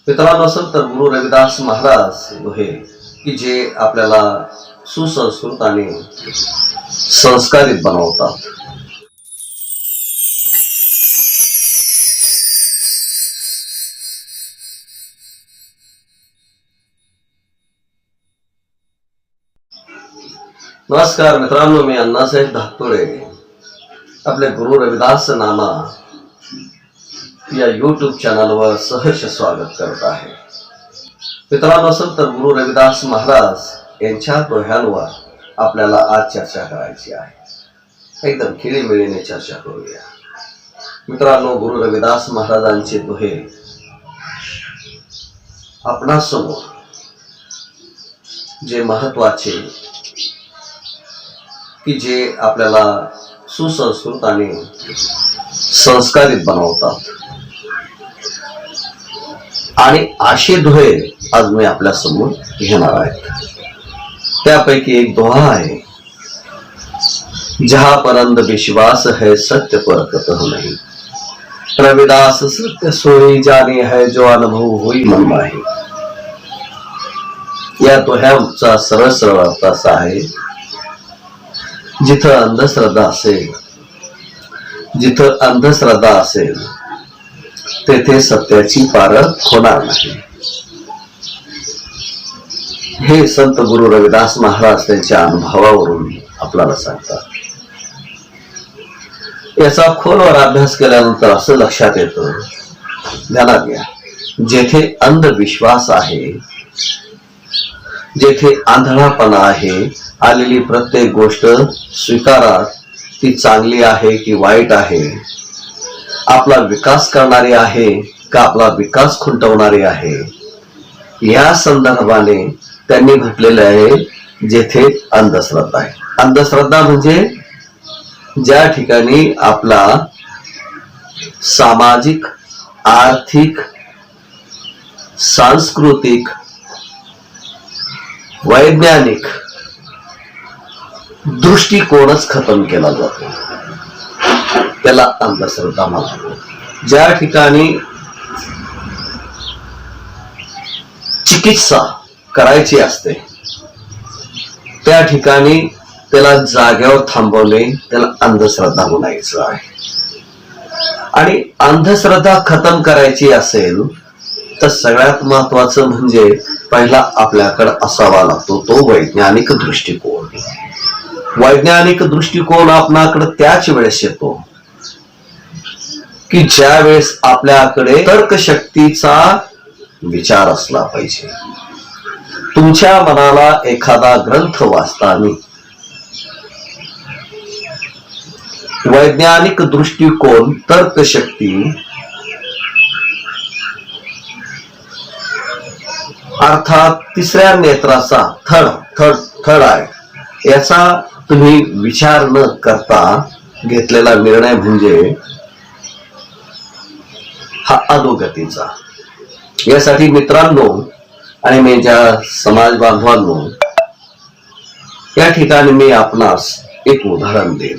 मित्रांनो, संत गुरु रविदास महाराज हे की जे आपल्याला सुसंस्कृत आणि संस्कारित बनवतात. नमस्कार मित्रांनो, मी अण्णासाहेब धातोडे आपले गुरु रविदास नामा या यूट्यूब चॅनलवर सहर्ष स्वागत करत आहे. मित्रांनो, संत गुरु रविदास महाराज यांच्या दोह्यांवर आपल्याला आज चर्चा करायची आहे. एकदम खिळीमिळीने चर्चा करूया. मित्रांनो, गुरु रविदास महाराजांचे दोहे आपणासमोर जे महत्वाचे की जे आपल्याला सुसंस्कृत आणि संस्कारित बनवतात, आणि असे दोहे आज मी आपल्या समोर घेणार आहे. त्यापैकी एक दोहा आहे, जहां परंद विश्वास है सत्य पर कतहु नहीं, रविदास सत्य सोई जाने है जो अनुभव हुई मन माही. या दोह्याचा सरळ सरळ अर्थ असा आहे, जिथं अंधश्रद्धा असेल तेथे सत्याची पारख होणार नाही. हे संत गुरु रविदास महाराज त्यांच्या अनुभवावरून आपल्याला सांगतात. याचा खोलवर अभ्यास केल्यानंतर असं लक्षात येतं, ध्यानात घ्या, जेथे अंधविश्वास आहे, जेथे आंधळापणा आहे, आलेली प्रत्येक गोष्ट स्वीकारात ती चांगली आहे की वाईट आहे, आपला विकास करणारी आहे का आपला विकास खुंटवणारी आहे, या संदर्भाने त्यांनी म्हटलेले आहे जेथे अंधश्रद्धा आहे. अंधश्रद्धा म्हणजे ज्या ठिकाणी आपला सामाजिक, आर्थिक, सांस्कृतिक, वैज्ञानिक दृष्टिकोनच खतम केला जातो, त्याला अंधश्रद्धा म्हणतो. ज्या ठिकाणी चिकित्सा करायची असते त्या ठिकाणी त्याला जागेवर थांबवणे, त्याला अंधश्रद्धा म्हणायचं आहे. आणि अंधश्रद्धा खतम करायची असेल तर सगळ्यात महत्वाचं म्हणजे पहिला आपल्याकडे असावा लागतो तो वैज्ञानिक दृष्टिकोन. वैज्ञानिक दृष्टिकोन आपल्याकडे त्याच वेळेस येतो की ज्या वेळेस आपल्याकडे तर्कशक्तीचा विचार असला पाहिजे. तुमच्या मनाला एखादा ग्रंथ वाचताना वैज्ञानिक दृष्टिकोन, तर्कशक्ती, अर्थात तिसऱ्या नेत्राचा थर्ड आहे, याचा तुम्ही विचार न करता घेतलेला निर्णय म्हणजे हा अधोगतीचा. यासाठी मित्रांनो आणि मी ज्या समाज बांधवांनो, या ठिकाणी मी आपणास एक उदाहरण देईन,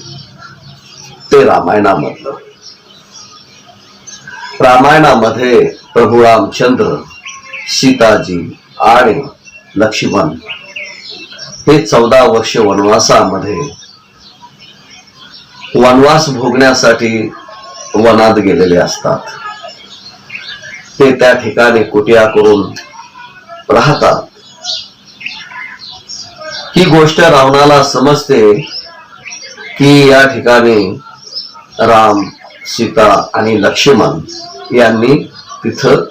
ते रामायणामधलं. रामायणामध्ये प्रभू रामचंद्र, सीताजी आणि लक्ष्मण हे 14 वर्ष वनवासामध्ये वनवास भोगण्यासाठी वनात गेलेले असतात. ते त्या ठिकाणी कुटिया करून राहतात. ही गोष्ट रावणाला समजते की या ठिकाणी राम, सीता आणि लक्ष्मण यांनी तिथं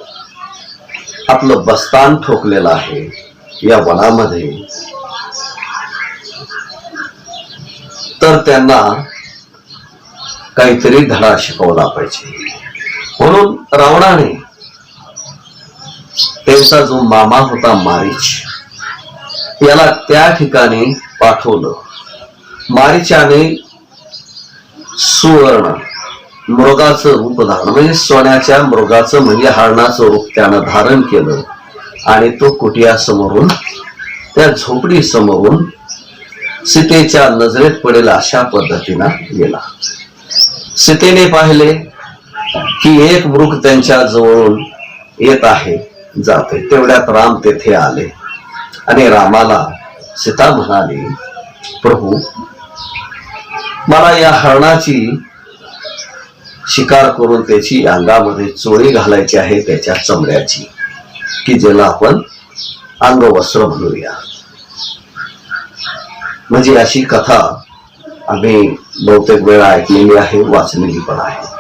आपलं बस्तान ठोकलेलं आहे या वनामध्ये. तर त्यांना काहीतरी धडा शिकवला पाहिजे, म्हणून रावणाने त्यांचा जो मामा होता मारीच, याला त्या ठिकाणी पाठवलं. मारीचाने सुवर्ण मृगाचं रूप धारण, म्हणजे सोन्याच्या मृगाचं म्हणजे हरणाचं रूप त्यानं धारण केलं आणि तो कुटिया समोरून, त्या झोपडी समोरून सीतेच्या नजरेत पडेल अशा पद्धतीनं गेला. सीतेने पाहिले की एक मृग त्यांच्या जवळून येत आहे, जाते. तेवढ्यात राम तेथे आले आणि रामाला सीता म्हणाली, प्रभू, मला या हरणाची शिकार करून त्याची अंगामध्ये चोळी घालायची आहे, त्याच्या चमड्याची, की ज्याला आपण अंगवस्त्र म्हणूया. म्हणजे अशी कथा आम्ही बहुतेक वेळा ऐकलेली आहे, वाचलेली पण आहे.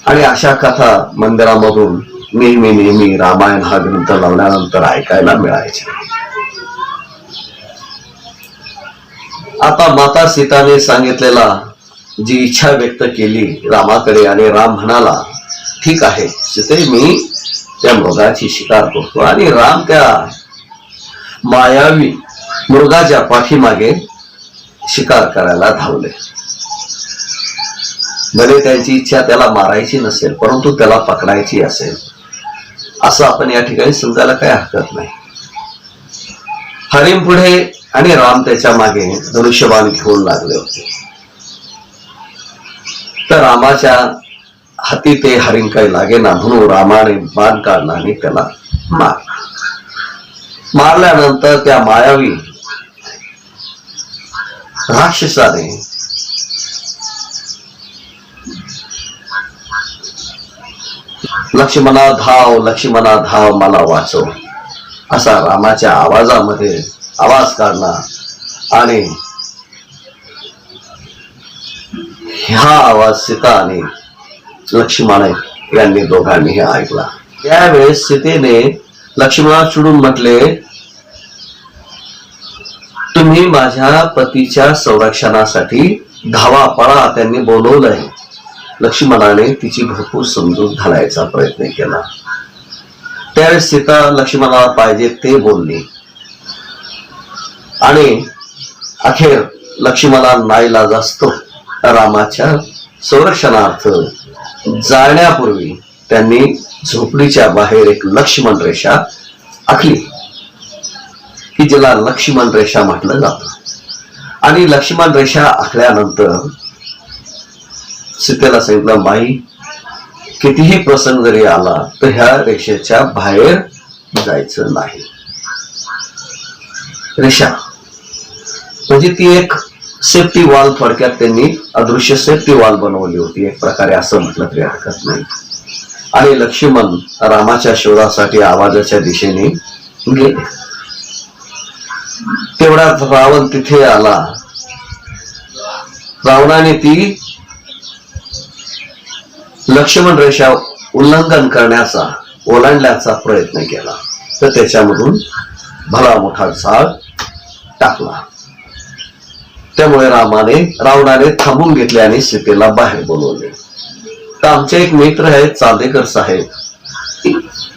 आणि अशा कथा मंदिरामधून नेहमी रामायण हा ग्रंथ लावल्यानंतर ऐकायला मिळायचे. आता माता सीताने सांगितलेला जी इच्छा व्यक्त केली रामाकडे, आणि राम म्हणाला, ठीक आहे सीते, मी त्या मृगाची शिकार करतो. आणि राम त्या मायावी मृगाच्या पाठीमागे शिकार करायला धावले. भले त्यांची इच्छा त्याला मारायची नसेल, परंतु त्याला पकडायची असेल, असं आपण या ठिकाणी समजायला काही हरकत नाही. हरिण पुढे आणि राम त्याच्या मागे धनुष्यबाण घेऊन लागले होते. तर रामाच्या हाती ते हरिण काही लागेना, म्हणून रामाने बाण काढला आणि त्याला मारल्यानंतर त्या मायावी राक्षसाने लक्ष्मणा धाव, लक्ष्मणा धाव, मला वाचव, असा रामाच्या आवाजामध्ये आवाज काढला. आणि हा आवाज सीता आणि लक्ष्मण यांनी दोघांनीही ऐकला. त्यावेळेस सीतेने लक्ष्मणा चिडून म्हटले, तुम्ही माझ्या पतीच्या संरक्षणासाठी धावा, पळा, त्यांनी बोलवलंय. लक्ष्मणाने तिची भरपूर समजूत घालायचा प्रयत्न केला. त्यावेळेस सीता लक्ष्मणाला पाहिजे ते बोलली आणि अखेर लक्ष्मणाला नाईलाज असतो रामाच्या संरक्षणार्थ जाण्यापूर्वी त्यांनी झोपडीच्या बाहेर एक लक्ष्मण रेषा आखली, की जिला लक्ष्मण रेषा म्हटलं जातं. आणि लक्ष्मण रेषा आखल्यानंतर सीतेला सांगितलं, बाई, कितीही प्रसंग जरी आला तर ह्या रेषेच्या बाहेर जायचं नाही. रेषा म्हणजे ती एक सेफ्टी वॉल, थोडक्यात त्यांनी अदृश्य सेफ्टी वॉल बनवली होती, एक प्रकारे असं म्हटलं तरी हरकत नाही. आणि लक्ष्मण रामाच्या शोधासाठी आवाजाच्या दिशेने गेले. तेवढ्यात रावण तिथे आला. रावणाने ती लक्ष्मण रेषा उल्लंघन करण्याचा, ओलांडण्याचा प्रयत्न केला, तर त्याच्यामधून भला मोठा झाड टाकला. त्यामुळे रावणाने थांबून घेतले आणि सीतेला बाहेर बोलवले. तर आमचे एक मित्र आहेत चांदेकर साहेब.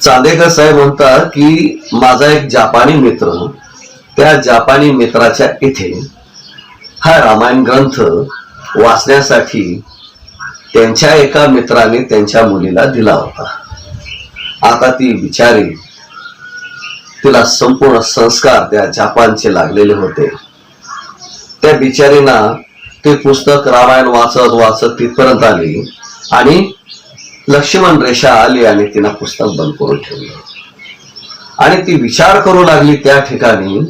चांदेकर साहेब म्हणतात की माझा एक जापानी मित्र, त्या जापानी मित्राच्या इथे हा रामायण ग्रंथ वाचण्यासाठी त्यांच्या एका मित्राने त्यांच्या मुलीला दिला होता. आता ती बिचारी, तिला संपूर्ण संस्कार त्या जापानचे लागलेले होते. त्या बिचारीना ते पुस्तक रामायण वाचत वाचत तिथपर्यंत आली आणि लक्ष्मण रेषा आली आणि तिनं पुस्तक बंद करून ठेवलं. आणि ती विचार करू लागली त्या ठिकाणी,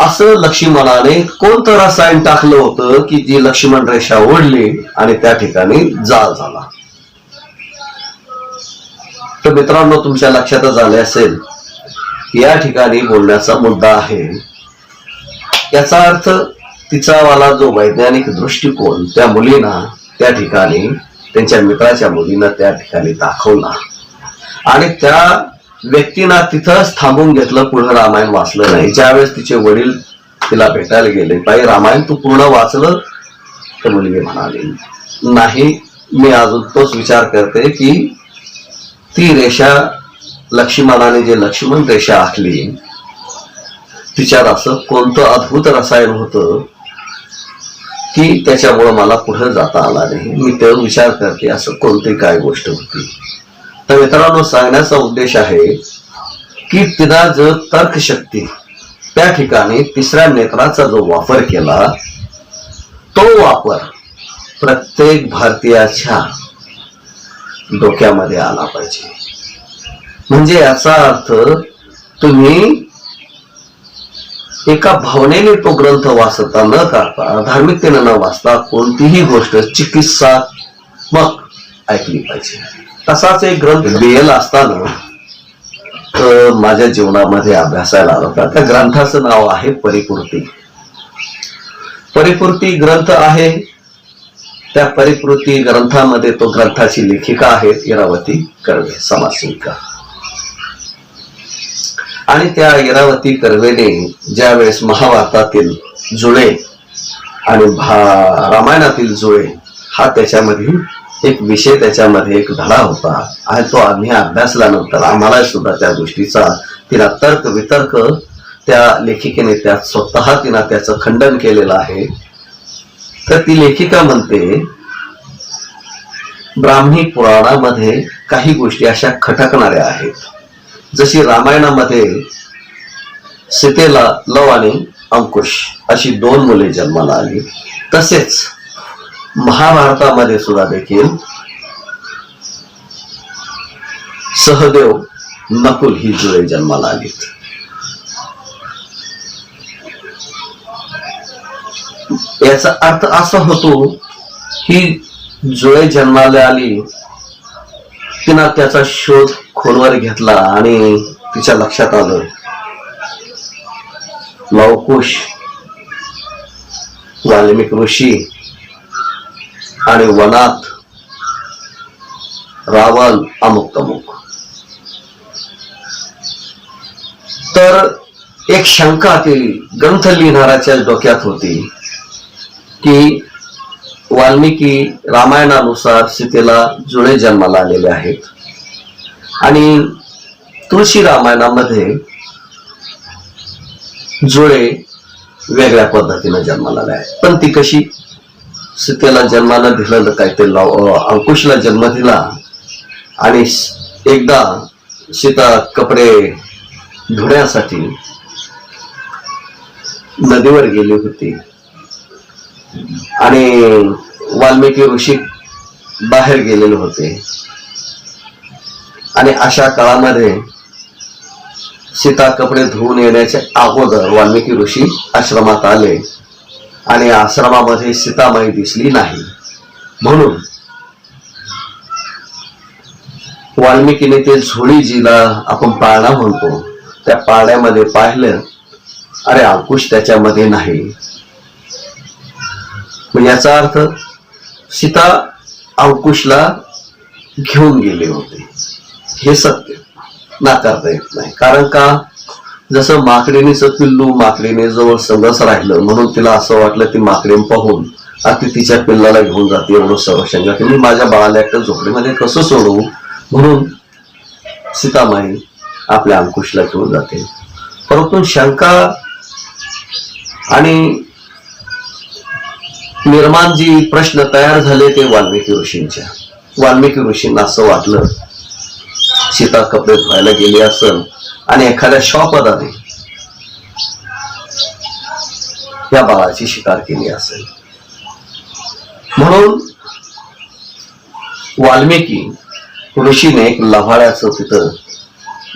असं लक्ष्मणाने कोणतं रसायन टाकलं होतं की जी लक्ष्मण रेषा ओढली आणि त्या ठिकाणी जाळ झाला. तर मित्रांनो, तुमच्या लक्षातच आले असेल या ठिकाणी बोलण्याचा मुद्दा आहे. याचा अर्थ तिचा वाला जो वैज्ञानिक दृष्टिकोन त्या मुलीना त्या ठिकाणी, त्यांच्या मित्राच्या मुलीनं त्या ठिकाणी दाखवला आणि त्या व्यक्तींना तिथंच थांबून घेतलं, पुढे रामायण वाचलं नाही. ज्यावेळेस तिचे वडील तिला भेटायला गेले, बाई रामायण तू पूर्ण वाचलं? तर मुलगी म्हणाली, नाही, मी अजून तोच विचार करते की ती रेषा, लक्ष्मणाने जे लक्ष्मण रेषा आखली, तिच्यात असं कोणतं अद्भुत रसायन होतं की त्याच्यामुळं मला पुढे जाता आला नाही. मी ते विचार करते असं कोणती काय गोष्ट होती. तर मित्रांनो, सांगण्याचा उद्देश आहे की तिला जो तर्कशक्ती, त्या ठिकाणी तिसऱ्या नेत्राचा जो वापर केला, तो वापर प्रत्येक भारतीयाच्या डोक्यामध्ये आला पाहिजे. म्हणजे याचा अर्थ तुम्ही एका भावनेने तो ग्रंथ वाचता न करता, धार्मिकतेने न वाचता कोणतीही गोष्ट चिकित्सात्मक ऐकली पाहिजे. तसाच एक ग्रंथ BL असताना माझ्या जीवनामध्ये अभ्यासायला आला होता. त्या ग्रंथाचं नाव आहे परिपूर्ती. परिपूर्ती ग्रंथ आहे. त्या परिपूर्ती ग्रंथामध्ये तो ग्रंथाची लेखिका आहेत इरावती कर्वे, समाजसेविका. आणि त्या इरावती कर्वेने ज्या वेळेस महाभारतातील जुळे आणि रामायणातील जुळे हा त्याच्यामध्ये एक विषय, त्याच्यामध्ये एक धडा होता आणि तो आम्ही अभ्यासल्यानंतर आम्हाला सुद्धा त्या गोष्टीचा तिला तर्क वितर्क त्या लेखिकेने त्यात स्वतः तिनं त्याचं खंडन केलेलं आहे. तर ती लेखिका म्हणते, ब्राह्मी पुराणामध्ये काही गोष्टी अशा खटकणाऱ्या आहेत. जशी रामायणामध्ये सीतेला लव आणि अंकुश अशी 2 मुले जन्माला आली, तसेच महाभारतामध्ये सुद्धा देखील सहदेव नकुल ही जुळे जन्माला आलीत. याचा अर्थ असा होतो की जुळे जन्माला आली, तिनं त्याचा शोध खोलवर घेतला आणि तिच्या लक्षात आलं लवकुश, वाल्मिक ऋषी आणि वनात रावण अमुक तमुक. तर एक शंका ती ग्रंथ लिहिणाऱ्याच्या डोक्यात होती की वाल्मिकी रामायणानुसार सीतेला जुळे जन्माला आलेले आहेत आणि तुळशी रामायणामध्ये जुळे वेगळ्या पद्धतीने जन्माला आले आहेत. पण ती कशी सीतेला जन्माला दिलं, काय ते अंकुशला जन्म दिला आणि एकदा सीता कपडे धुण्यासाठी नदीवर गेली होती आणि वाल्मिकी ऋषी बाहेर गेलेले होते आणि अशा काळामध्ये सीता कपडे धुवून येण्याच्या अगोदर वाल्मिकी ऋषी आश्रमात आले आणि आश्रमामध्ये सीतामाई दिसली नाही. म्हणून वाल्मिकीने ते झोळी जिला आपण पाळणा म्हणतो त्या पाळण्यामध्ये पाहिलं, अरे अंकुश त्याच्यामध्ये नाही. याचा अर्थ सीता अंकुशला घेऊन गेले होते. हे सत्य नाकारता येत नाही. कारण का, जसं माकडीनेचं पिल्लू माकडीने जवळ संगच राहिलं म्हणून तिला असं वाटलं ती माकडीने पाहून ती तिच्या पिल्लाला घेऊन जाते एवढं सर्वशंका की मी माझ्या बाळाला एकट्या झोपडीमध्ये कसं सोडवू, म्हणून सीतामाई आपल्या अंकुशला घेऊन जाते. परंतु शंका आणि निर्माण जी प्रश्न तयार झाले ते वाल्मिकी ऋषींच्या. वाल्मिकी ऋषींना असं वाटलं सीता कपडे धुवायला गेली असेल आणि एखाद्या शॉपदाने या बाळाची शिकार केली असेल. म्हणून वाल्मिकी ऋषीने एक लव्हाळ्याचं तिथं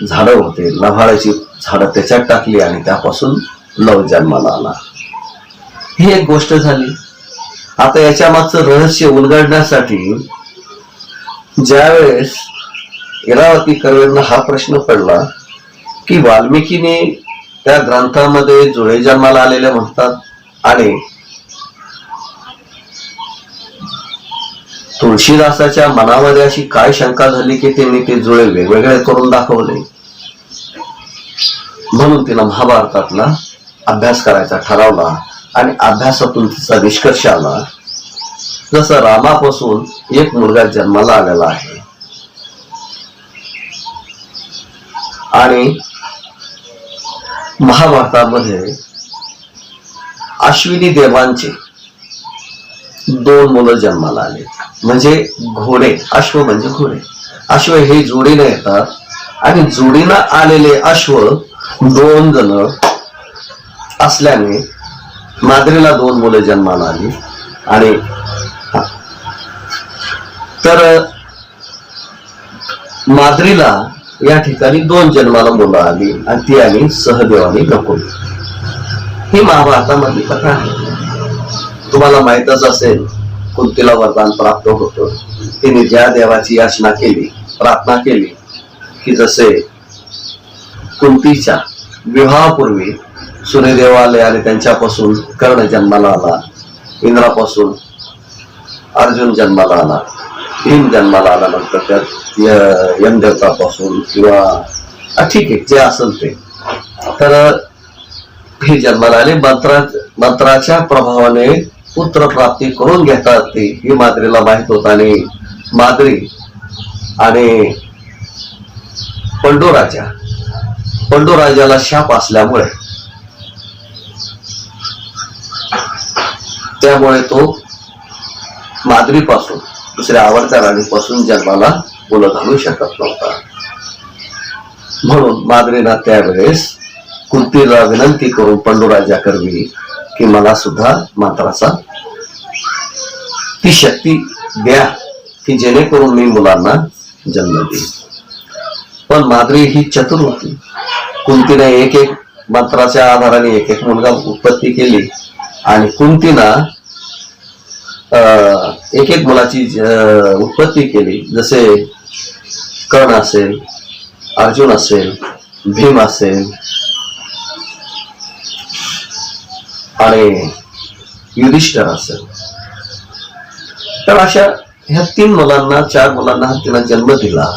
झाडं होते, लव्हाळ्याची झाडं त्याच्यात टाकली आणि त्यापासून लव जन्माला आला. ही एक गोष्ट झाली. आता याच्या मागचं रहस्य उलगडण्यासाठी ज्यावेळेस इरावती कर्वेंना हा प्रश्न पडला की वाल्मिकीने त्या ग्रंथामध्ये जुळे जन्माला आलेले म्हणतात आणि तुळशीदासाच्या मनामध्ये अशी काय शंका झाली की त्यांनी ते जुळे वेगवेगळे करून दाखवले. म्हणून तिला महाभारतातला अभ्यास करायचा ठरवला आणि अभ्यासातून तिचा निष्कर्ष आला, जसं रामापासून एक मुलगा जन्माला आलेला आहे आणि महाभारतामध्ये अश्विनी देवांचे 2 मुलं जन्माला आले. म्हणजे घोडे, अश्व म्हणजे घोडे, अश्व हे जोडीने येतात आणि जोडीनं आलेले अश्व 2 जण असल्याने माद्रीला 2 मुलं जन्माला आली. आणि तर माद्रीला या ठिकाणी 2 जन्माला मुलं आली आणि ती आली सहदेवानी नकुल. ही महाभारतामधली कथा आहे. तुम्हाला माहितच असेल, कुंतीला वरदान प्राप्त होतं. तिने ज्या देवाची याचना केली, प्रार्थना केली की जसे कुंतीच्या विवाहापूर्वी सूर्यदेव आले आणि त्यांच्यापासून कर्ण जन्माला आला, इंद्रापासून अर्जुन जन्माला आला, भीम जन्माला आला, नंतर त्यात यमदेवतापासून किंवा ठीक आहे जे असेल ते, तर हे जन्माला आले. मंत्राच्या प्रभावाने पुत्र प्राप्ती करून घेतात ते ही माद्रीला माहित होत. आणि माद्री आणि पंडूराजाला शाप असल्यामुळे त्यामुळे तो माद्रीपासून दुसऱ्या आवडत्या राणीपासून जन्माला मुलं घालू शकत नव्हता. म्हणून माद्रीनं त्यावेळेस कुंतीला विनंती करून पंडूराजा करवी की मला सुद्धा मंत्राचा ती शक्ती द्या की जेणेकरून मी मुलांना जन्म देईन. पण माद्री ही चतुर होती. कुंतीने एक मंत्राच्या आधाराने एक मुलगा उत्पत्ती केली आणि कुंतीनं एक मुलाची उत्पत्ती केली. जसे कर्ण असेल, अर्जुन असेल, भीम असेल आणि युधिष्ठिर असेल. तर अशा ह्या 3 मुलांना 4 मुलांना तिनं जन्म दिला.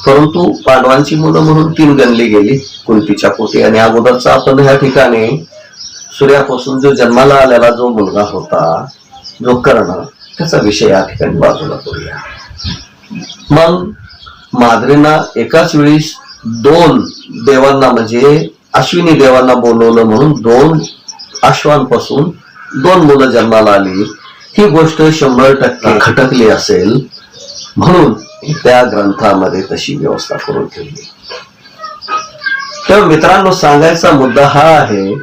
परंतु पांडवांची मुलं म्हणून 3 गणली गेली कुंतीच्या पोटी. आणि अगोदरचा आपण ह्या ठिकाणी सूर्यापासून जो जन्माला आलेला जो मुलगा होता, जो कर्ण, त्याचा विषय या ठिकाणी बाजूला करूया. मग माद्रींना एकाच वेळी 2 देवांना म्हणजे अश्विनी देवांना बोलवलं म्हणून 2 अश्वांपासून 2 मुलं जन्माला आली. ही गोष्ट 100% खटकली असेल म्हणून त्या ग्रंथामध्ये तशी व्यवस्था करून ठेवली. तर मित्रांनो, सांगायचा मुद्दा हा आहे,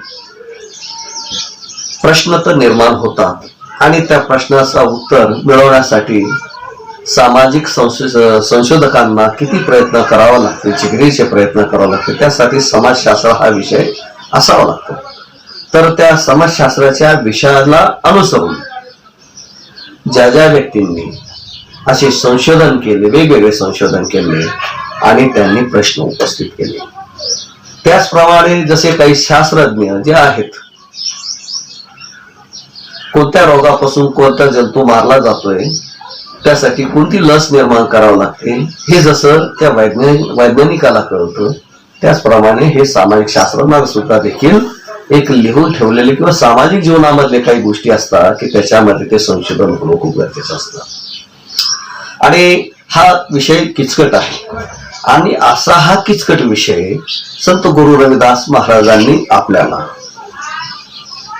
प्रश्न तर निर्माण होतात आणि त्या प्रश्नाचा उत्तर मिळवण्यासाठी सामाजिक संशोधकांना किती प्रयत्न करावा लागते, जिगरीचे प्रयत्न करावे लागते. त्यासाठी समाजशास्त्र हा विषय असावा लागतो. तर त्या समाजशास्त्राच्या विषयाला अनुसरून ज्या ज्या व्यक्तींनी असे संशोधन केले, वेगवेगळे संशोधन केले आणि त्यांनी प्रश्न उपस्थित केले, त्याचप्रमाणे जसे काही शास्त्रज्ञ जे आहेत, कोणत्या रोगापासून कोणता जंतू मारला जातोय, त्यासाठी कोणती लस निर्माण करावी लागते, हे जसं त्या वैज्ञानिकाला कळतं, त्याचप्रमाणे हे सामाजिक शास्त्रज्ञांना सुद्धा देखील एक लिहून ठेवलेले किंवा सामाजिक जीवनामधले काही गोष्टी असतात की त्याच्यामध्ये ते संशोधन होणं खूप गरजेचं असतं. आणि हा विषय किचकट आहे. आणि असा हा किचकट विषय संत गुरु रविदास महाराजांनी आपल्याला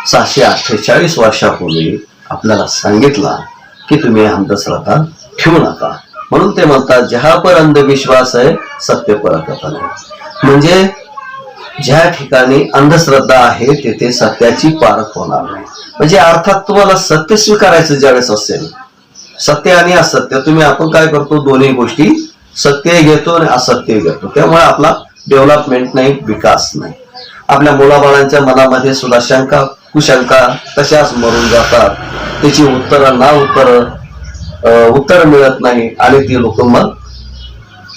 748 वर्षापूर्वी आपल्याला सांगितला की तुम्ही अंधश्रद्धा ठेवू नका. म्हणून ते म्हणतात, जहा पर अंधविश्वास आहे सत्य पर कथा नाही. म्हणजे ज्या ठिकाणी अंधश्रद्धा आहे तेथे सत्याची पारख होणार नाही. म्हणजे अर्थात तुम्हाला सत्य स्वीकारायचं ज्यावेळेस असेल, सत्य आणि असत्य, तुम्ही आपण काय करतो, दोन्ही गोष्टी सत्य घेतो आणि असत्य घेतो. त्यामुळे आपला डेव्हलपमेंट नाही, विकास नाही. आपल्या मुलाबाळांच्या मनामध्ये सुद्धा शंका कुशंका तशाच मरून जातात. त्याची उत्तर मिळत नाही आणि ती लोक मग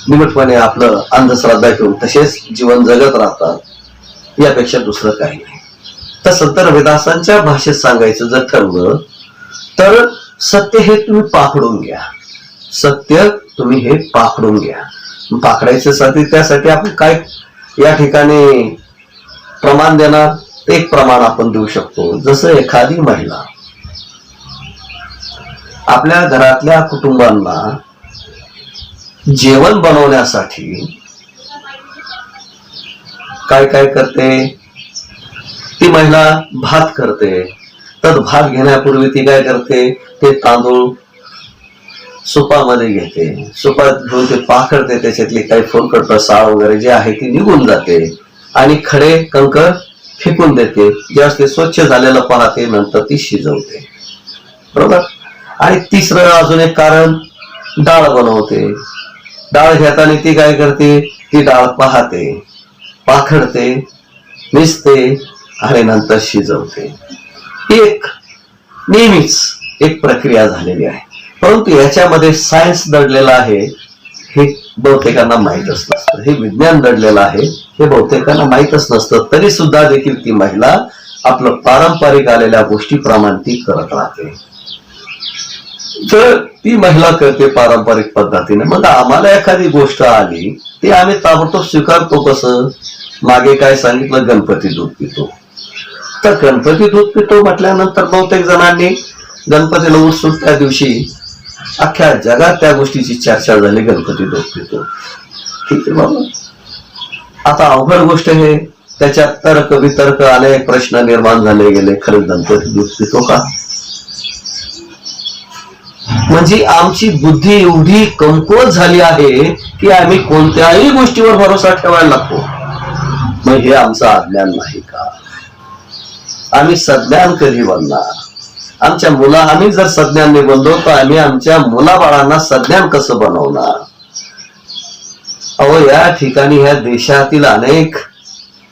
निमटपणे आपलं अंधश्रद्धा घेऊन तसेच जीवन जगत राहतात. यापेक्षा दुसरं काही नाही. तर संत रविदासांच्या भाषेत सांगायचं जर ठरवलं तर सत्य हे तुम्ही पाखडून घ्या. सत्य तुम्ही हे पाखडून घ्या. पाखडायचं साठी त्यासाठी आपण काय या ठिकाणी प्रमाण देणार, एक प्रमाण आपण देऊ शकतो. जसं एखादी महिला आपल्या घरातल्या कुटुंबांना जेवण बनवण्यासाठी काय काय करते, ती महिला भात करते. तर भात घेण्यापूर्वी ती काय करते, ते तांदूळ सुपामध्ये घेते. सुपात घेऊन ते पाखडते, त्याच्यातली काही फोलकट साळ वगैरे जे आहे ती निघून जाते आणि खडे कंकर फेकून देते. जेव्हा ते स्वच्छ झालेलं पाहते, नंतर ती शिजवते. बरोबर. आणि तिसरं अजून एक कारण, डाळ बनवते. डाळ घेताना ती काय करते, ती डाळ पाहते, पाखडते, मिसते आणि नंतर शिजवते. एक नेहमीच एक प्रक्रिया झालेली आहे. परंतु याच्यामध्ये सायन्स दडलेलं आहे हे बहुतेकांना माहीतच नसतं. हे विज्ञान दडलेलं आहे हे बहुतेकांना माहीतच नसतं. तरी सुद्धा देखील ती महिला आपलं पारंपरिक आलेल्या गोष्टीप्रमाणे ती करत राहते. तर ती महिला करते पारंपरिक पद्धतीने. मग आम्हाला एखादी गोष्ट आली ती आम्ही ताबडतोब स्वीकारतो. कसं, मागे काय सांगितलं, गणपती दूध पितो. तर गणपती दूध पितो म्हटल्यानंतर बहुतेक जणांनी गणपतीला उत्सुक त्या दिवशी अख्ख्या जगात त्या गोष्टीची चर्चा झाली, गणपती दूध पितो. ठीक आहे बाबा, आता अवघड गोष्ट हे, त्याच्यात तर्क वितर्क अनेक प्रश्न निर्माण झाले गेले. खरंच गणपती दूध पितो का? म्हणजे आमची बुद्धी एवढी कमकुवत झाली आहे की आम्ही कोणत्याही गोष्टीवर भरोसा ठेवायला लागतो. मग हे आमचं अज्ञान नाही का? आम्ही सज्ञान कधी बनणार? आमच्या आम्ही जर सज्ञान बनलो तर आम्ही आमच्या मुलाबाळांना सज्ञान कसं बनवणार? अहो, या ठिकाणी ह्या देशातील अनेक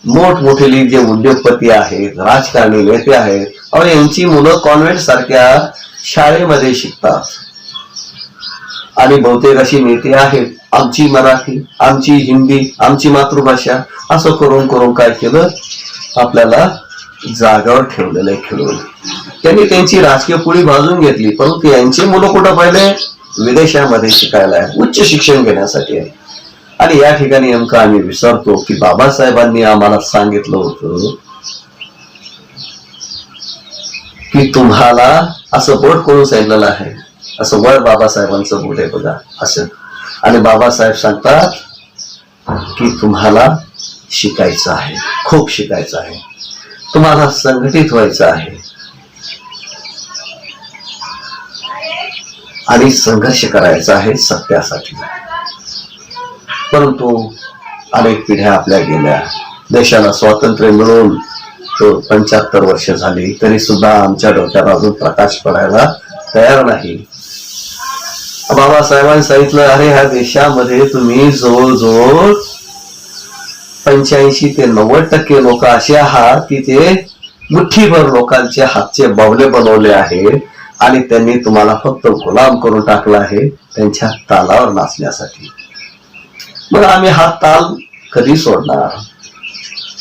मोठमोठे जे उद्योगपती आहेत, राजकारणी नेते आहेत, अहो यांची मुलं कॉन्व्हेंट सारख्या शाळेमध्ये शिकतात. आणि बहुतेक अशी नेते आहेत, आमची मराठी, आमची हिंदी, आमची मातृभाषा असं करून करून काय केलं, आपल्याला जागावर ठेवलेलं आहे खेळून. त्यांनी त्यांची राजकीय पुळी भाजून घेतली. परंतु यांची मुलं कुठं पाहिले, विदेशामध्ये शिकायला आहे, उच्च शिक्षण घेण्यासाठी आहे. आणि या ठिकाणी नेमकं आम्ही विसरतो की बाबासाहेबांनी आम्हाला सांगितलं होतं की तुम्हाला असं बोट करून सांगितलेलं आहे, असं वर बाबासाहेबांचं बोट आहे बघा असं. आणि बाबासाहेब सांगतात की तुम्हाला शिकायचं आहे, खूप शिकायचं आहे, तुम्हाला संघटित व्हायचं आहे आणि संघर्ष करायचा आहे सत्यासाठी. परंतु अनेक पिढ्या आपल्या गेल्या. देशाला स्वातंत्र्य मिळून 75 वर्ष झाली तरी सुद्धा आमच्या डोक्यात अजून प्रकाश पडायला तयार नाही. बाबासाहेबांनी सांगितलं, अरे ह्या देशामध्ये तुम्ही जवळजवळ 85 ते 90% लोक असे आहात की ते मुठ्ठीभर लोकांचे हातचे बाहुले बनवले आहेत आणि त्यांनी तुम्हाला फक्त गुलाम करून टाकला आहे त्यांच्या तालावर नाचण्यासाठी. मग आम्ही हा ताल कधी सोडणार?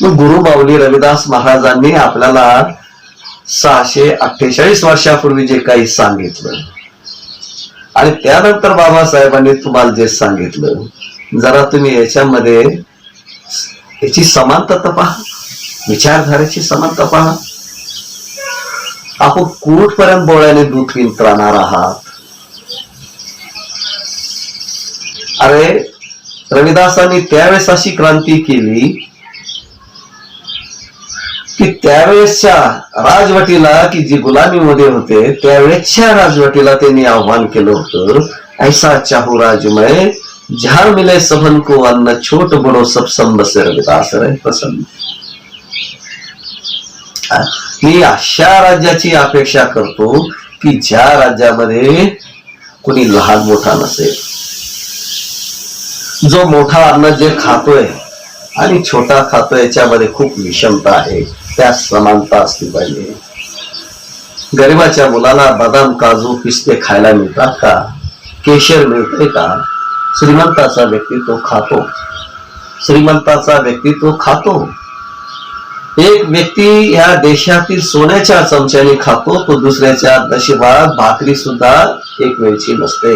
मग गुरु माऊली रविदास महाराजांनी आपल्याला 648 वर्षापूर्वी जे काही सांगितलं आणि त्यानंतर बाबासाहेबांनी तुम्हाला जे सांगितलं, जरा तुम्ही याच्यामध्ये याची समानता पहा, विचारधारेची समानता पहा. आपण कुठपर्यंत बोळ्याने दूध पित राहणार आहात? अरे रविदासांनी त्यावेळेस अशी क्रांती केली की त्यावेळेसच्या राजवटीला, की जी गुलामीमध्ये होते त्यावेळेसच्या राजवटीला त्यांनी आव्हान केलं होतं, ऐसा चाहू राजमय जहां मिले सबन को अन्न छोट बडो सब संबसे रविदास रहे पसंद. मी अशा राज्याची अपेक्षा करतो की ज्या राज्यामध्ये कोणी लहान मोठा नसेल, जो मोठा अन्न जे खातोय आणि छोटा खातोय याच्यामध्ये खूप विषमता आहे, त्या समानता असली पाहिजे. गरिबाच्या मुलाला बदाम काजू पिस्ते खायला मिळतात का? केशर मिळते का? श्रीमंताचा व्यक्ती तो खातो, श्रीमंताचा व्यक्ती तो खातो. एक व्यक्ती या देशातील सोन्याच्या चमच्याने खातो, तो दुसऱ्याच्या नशिबात भाकरी सुद्धा एक वेळची नसते.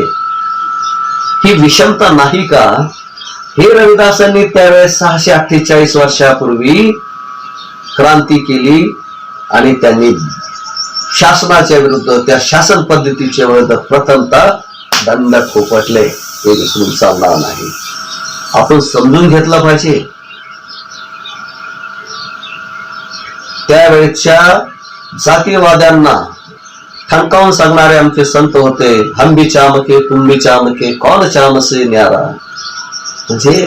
ही विषमता नाही का? हे रविदासांनी त्यावेळेस 648 वर्षापूर्वी क्रांती केली आणि त्यांनी शासनाच्या विरुद्ध, त्या शासन पद्धतीच्या विरुद्ध प्रथमतः दंड थोपटले. हे विसरून चालणार नाही. आपण समजून घेतलं पाहिजे. त्यावेळेच्या जातीयवाद्यांना ठणकावून सांगणारे आमचे संत होते, हम भी चामके तुम भी चामके कौन चाम से न्यारा. म्हणजे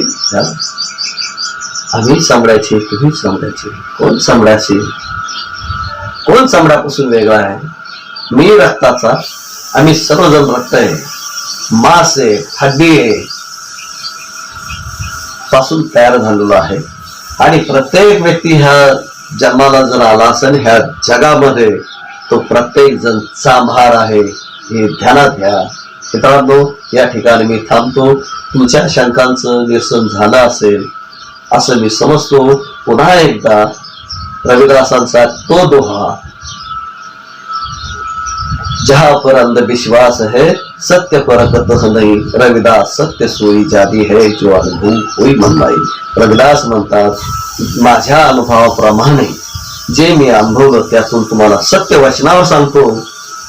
आम्ही चामड्याचे तुम्ही चामड्याचे, कोण चामड्याचे, कोण चामड्यापासून वेगळा आहे? मी रक्ताचा, आम्ही सर्वजण रक्त आहे, मांस आहे, हड्डी आहे, पासून तयार झालेलो आहे आणि प्रत्येक व्यक्ती ह्या जन्माला जर आला असेल ह्या जगामध्ये तो प्रत्येक जण सांभार आहे, हे ध्यानात घ्या. मित्रांनो, या ठिकाणी मी थांबतो. तुमच्या शंकांचं निरसन झालं असेल असं मी समजतो. पुन्हा एकदा रविदासांचा तो दोहा, जहां पर अंधविश्वास है सत्य पर कतः नहीं, रविदास सत्य सोई जादी है जो अनुभव कोई मन नाही. रविदास म्हणतात, माझ्या अनुभवाप्रमाणे जे मी अनुभवलं त्यातून तुम्हाला सत्य वचनावर सांगतो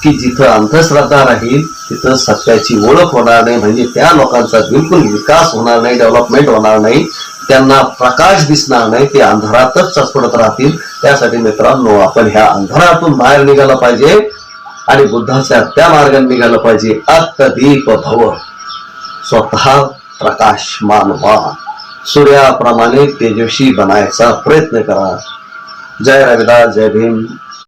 की जिथं अंधश्रद्धा राहील तिथं सत्याची ओळख होणार नाही, म्हणजे त्या लोकांचा बिलकुल विकास होणार नाही, डेव्हलपमेंट होणार नाही, त्यांना प्रकाश दिसणार नाही, ते अंधारातच चचपडत राहतील. त्यासाठी मित्रांनो, आपण ह्या अंधारातून बाहेर निघालं पाहिजे आणि बुद्धाच्या त्या मार्गाने निघालं पाहिजे. अत्तदीप भव, स्वतः प्रकाशमान व्हा, सूर्याप्रमाणे तेजस्वी बनायचा प्रयत्न करा. जय रविदास, जय भीम.